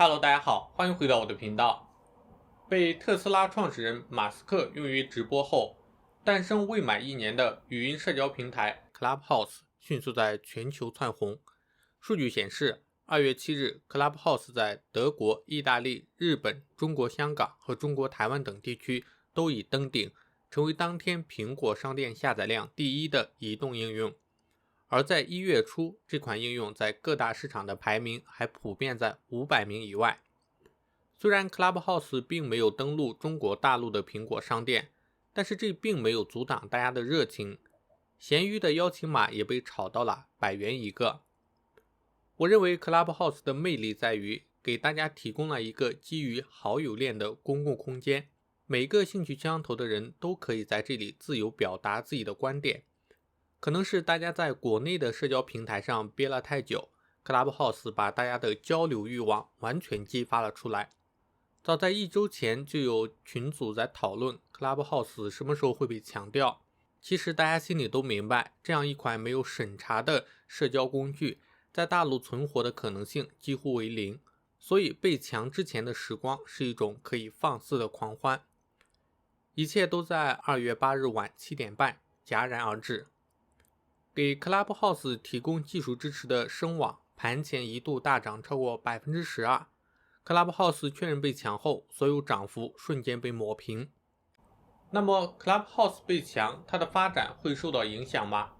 Hello，大家好，欢迎回到我的频道。被特斯拉创始人马斯克用于直播后，诞生未满1年的语音社交平台 Clubhouse 迅速在全球窜红。数据显示，2月7日 Clubhouse 在德国、意大利、日本、中国香港和中国台湾等地区都已登顶，成为当天苹果商店下载量第1的移动应用。而在1月初，这款应用在各大市场的排名还普遍在500名以外。虽然 Clubhouse 并没有登陆中国大陆的苹果商店，但是这并没有阻挡大家的热情。闲鱼的邀请码也被炒到了100元一个。我认为 Clubhouse 的魅力在于给大家提供了一个基于好友链的公共空间，每个兴趣相投的人都可以在这里自由表达自己的观点。可能是大家在国内的社交平台上憋了太久， Clubhouse 把大家的交流欲望完全激发了出来。早在1周前就有群组在讨论 Clubhouse 什么时候会被强调。其实大家心里都明白，这样一款没有审查的社交工具在大陆存活的可能性几乎为0，所以被强之前的时光是一种可以放肆的狂欢。一切都在2月8日晚7点半戛然而止。给 Clubhouse 提供技术支持的声网盘前一度大涨超过 12%， Clubhouse 确认被抢后，所有涨幅瞬间被抹平。那么 Clubhouse 被抢，它的发展会受到影响吗？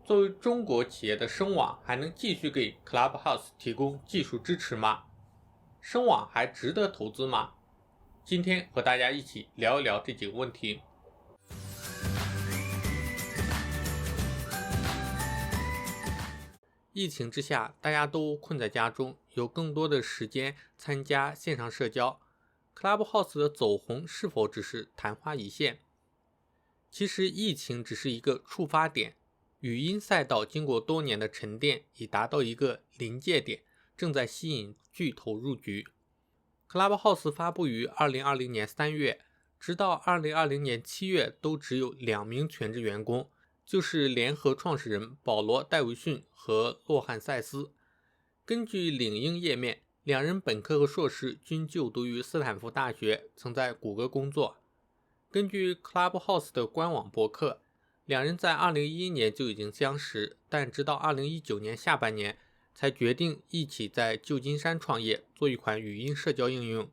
作为中国企业的声网还能继续给 Clubhouse 提供技术支持吗？声网还值得投资吗？今天和大家一起聊一聊这几个问题。疫情之下，大家都困在家中，有更多的时间参加线上社交。Clubhouse 的走红是否只是昙花一现？其实疫情只是一个触发点，语音赛道经过多年的沉淀，已达到一个临界点，正在吸引巨头入局。Clubhouse 发布于2020年3月，直到2020年7月都只有2名全职员工，就是联合创始人保罗·戴维逊和洛汉·塞斯。根据领英页面，2人本科和硕士均就读于斯坦福大学，曾在谷歌工作。根据 Clubhouse 的官网博客，2人在2011年就已经相识，但直到2019年下半年才决定一起在旧金山创业，做一款语音社交应用。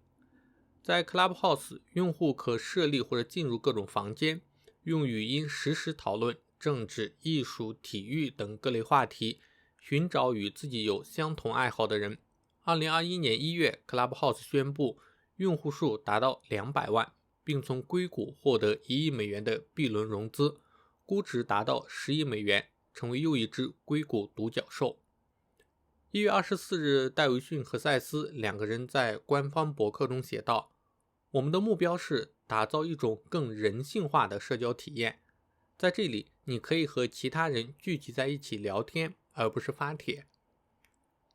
在 Clubhouse， 用户可设立或者进入各种房间，用语音实时讨论政治、艺术、体育等各类话题，寻找与自己有相同爱好的人。2021年1月 Clubhouse 宣布用户数达到200万，并从硅谷获得1亿美元的 B 轮融资，估值达到10亿美元，成为又一只硅谷独角兽。1月24日，戴维逊和塞斯2个人在官方博客中写道：我们的目标是打造一种更人性化的社交体验，在这里你可以和其他人聚集在一起聊天，而不是发帖。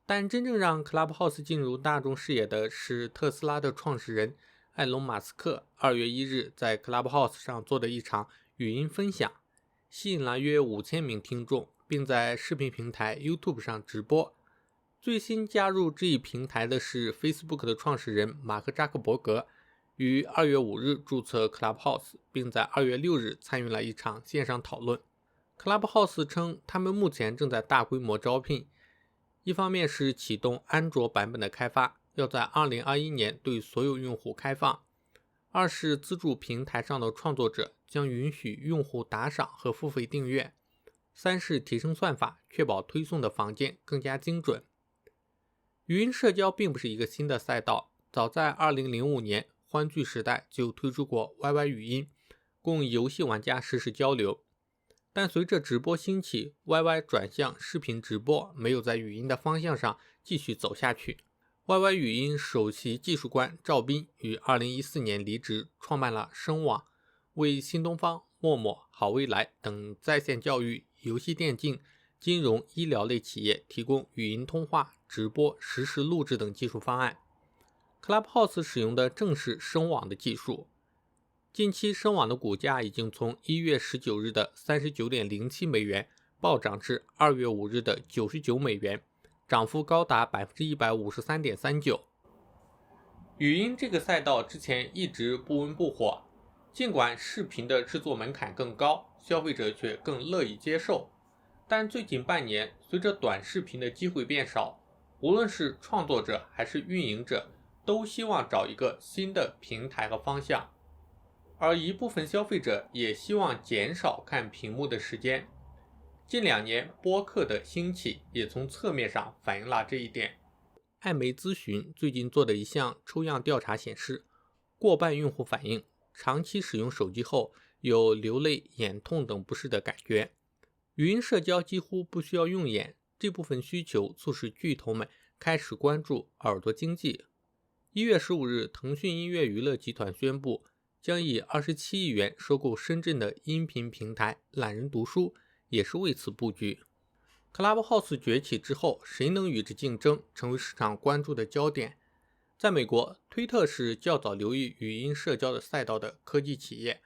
但真正让 Clubhouse 进入大众视野的是特斯拉的创始人埃隆·马斯克2月1日在 Clubhouse 上做的一场语音分享，吸引了约5000名听众，并在视频平台 YouTube 上直播。最新加入这一平台的是 Facebook 的创始人马克·扎克伯格，于2月5日注册 Clubhouse， 并在2月6日参与了一场线上讨论。Clubhouse 称他们目前正在大规模招聘，一方面是启动安卓版本的开发，要在2021年对所有用户开放；二是资助平台上的创作者，将允许用户打赏和付费订阅；三是提升算法，确保推送的房间更加精准。语音社交并不是一个新的赛道，早在2005年欢聚时代就推出过 YY 语音，供游戏玩家实时交流。但随着直播兴起， YY 转向视频直播，没有在语音的方向上继续走下去。YY 语音首席技术官赵斌于2014年离职，创办了声网，为新东方、陌陌、好未来等在线教育、游戏电竞、金融、医疗类企业提供语音通话、直播、实时录制等技术方案。Clubhouse 使用的正是声网的技术。近期声网的股价已经从1月19日的 39.07 美元暴涨至2月5日的99美元，涨幅高达 153.39%。语音这个赛道之前一直不温不火，尽管视频的制作门槛更高，消费者却更乐意接受。但最近半年，随着短视频的机会变少，无论是创作者还是运营者，都希望找一个新的平台和方向。而一部分消费者也希望减少看屏幕的时间。近2年，播客的兴起也从侧面上反映了这一点。艾媒咨询最近做的一项抽样调查显示，过半用户反映长期使用手机后有流泪、眼痛等不适的感觉。语音社交几乎不需要用眼，这部分需求促使巨头们开始关注耳朵经济。1月15日，腾讯音乐娱乐集团宣布将以27亿元收购深圳的音频平台懒人读书，也是为此布局。Clubhouse 崛起之后，谁能与之竞争，成为市场关注的焦点。在美国，推特是较早留意语音社交的赛道的科技企业。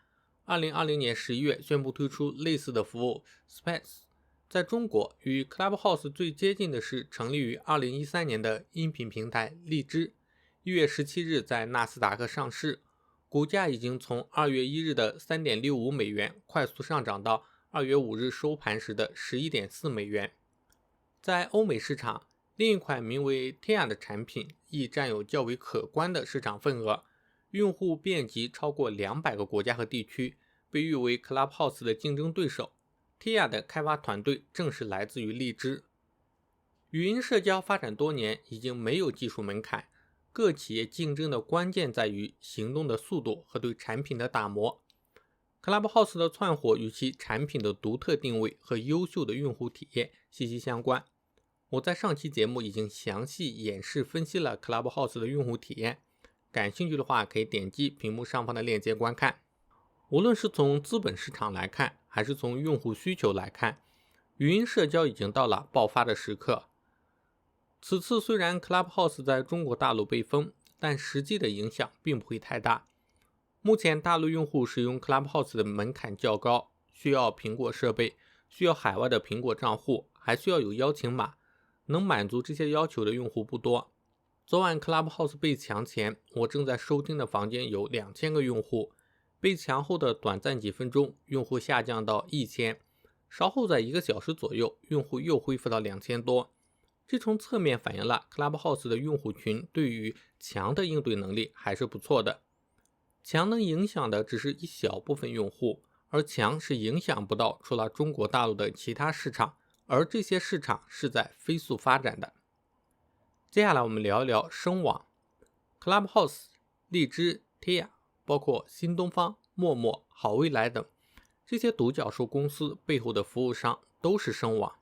2020年11月宣布推出类似的服务 Space。在中国，与 Clubhouse 最接近的是成立于2013年的音频平台荔枝。1月17日在纳斯达克上市，股价已经从2月1日的 3.65 美元快速上涨到2月5日收盘时的 11.4 美元。在欧美市场，另一款名为 Tia 的产品亦占有较为可观的市场份额，用户遍及超过200个国家和地区，被誉为 Clubhouse 的竞争对手。Tia 的开发团队正是来自于荔枝。语音社交发展多年，已经没有技术门槛，各企业竞争的关键在于行动的速度和对产品的打磨。Clubhouse 的窜火与其产品的独特定位和优秀的用户体验息息相关。我在上期节目已经详细演示分析了 Clubhouse 的用户体验，感兴趣的话可以点击屏幕上方的链接观看。无论是从资本市场来看，还是从用户需求来看，语音社交已经到了爆发的时刻。此次虽然 Clubhouse 在中国大陆被封，但实际的影响并不会太大。目前大陆用户使用 Clubhouse 的门槛较高，需要苹果设备，需要海外的苹果账户，还需要有邀请码，能满足这些要求的用户不多。昨晚 Clubhouse 被强前，我正在收听的房间有2000个用户，被强后的短暂几分钟，用户下降到1000，稍后在1个小时左右，用户又恢复到2000多。这从侧面反映了 Clubhouse 的用户群对于强的应对能力还是不错的。强能影响的只是一小部分用户，而强是影响不到除了中国大陆的其他市场，而这些市场是在飞速发展的。接下来我们聊一聊声网。 Clubhouse、 荔枝、 Tia 包括新东方、陌陌、好未来等这些独角兽公司背后的服务商都是声网。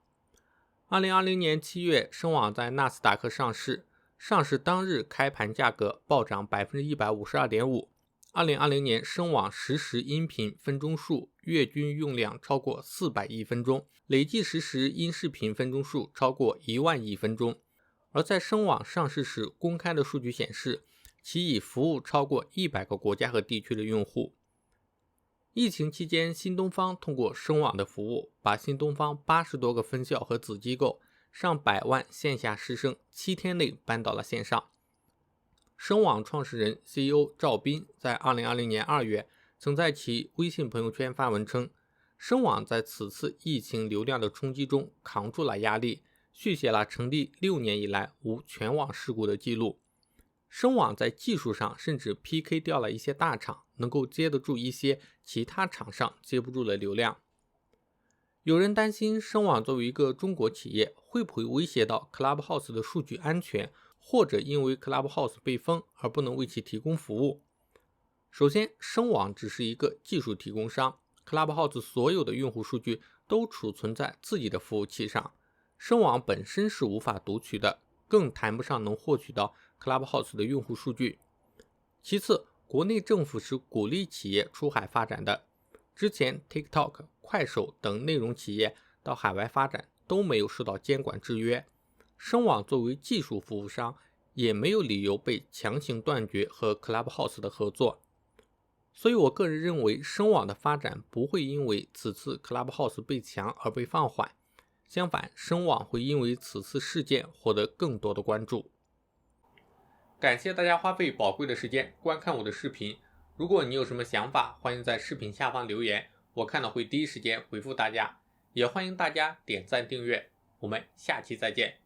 2020年7月，声网在纳斯达克上市，上市当日开盘价格暴涨 152.5%。2020年声网实时音频分钟数月均用量超过400亿分钟，累计实时音视频分钟数超过1万亿分钟。而在声网上市时公开的数据显示，其已服务超过100个国家和地区的用户。疫情期间，新东方通过声网的服务，把新东方80多个分校和子机构上百万线下师生7天内搬到了线上。声网创始人 CEO 赵斌在2020年2月曾在其微信朋友圈发文称，声网在此次疫情流量的冲击中扛住了压力，续写了成立6年以来无全网事故的记录。声网在技术上甚至 PK 掉了一些大厂，能够接得住一些其他厂商接不住的流量。有人担心声网作为一个中国企业，会不会威胁到 Clubhouse 的数据安全，或者因为 Clubhouse 被封而不能为其提供服务。首先，声网只是一个技术提供商， Clubhouse 所有的用户数据都储存在自己的服务器上，声网本身是无法读取的，更谈不上能获取到 Clubhouse 的用户数据。其次，国内政府是鼓励企业出海发展的，之前 TikTok、 快手等内容企业到海外发展都没有受到监管制约，声网作为技术服务商也没有理由被强行断绝和 Clubhouse 的合作。所以我个人认为，声网的发展不会因为此次 Clubhouse 被强而被放缓，相反，声网会因为此次事件获得更多的关注。感谢大家花费宝贵的时间观看我的视频。如果你有什么想法，欢迎在视频下方留言，我看到会第一时间回复大家。也欢迎大家点赞订阅，我们下期再见。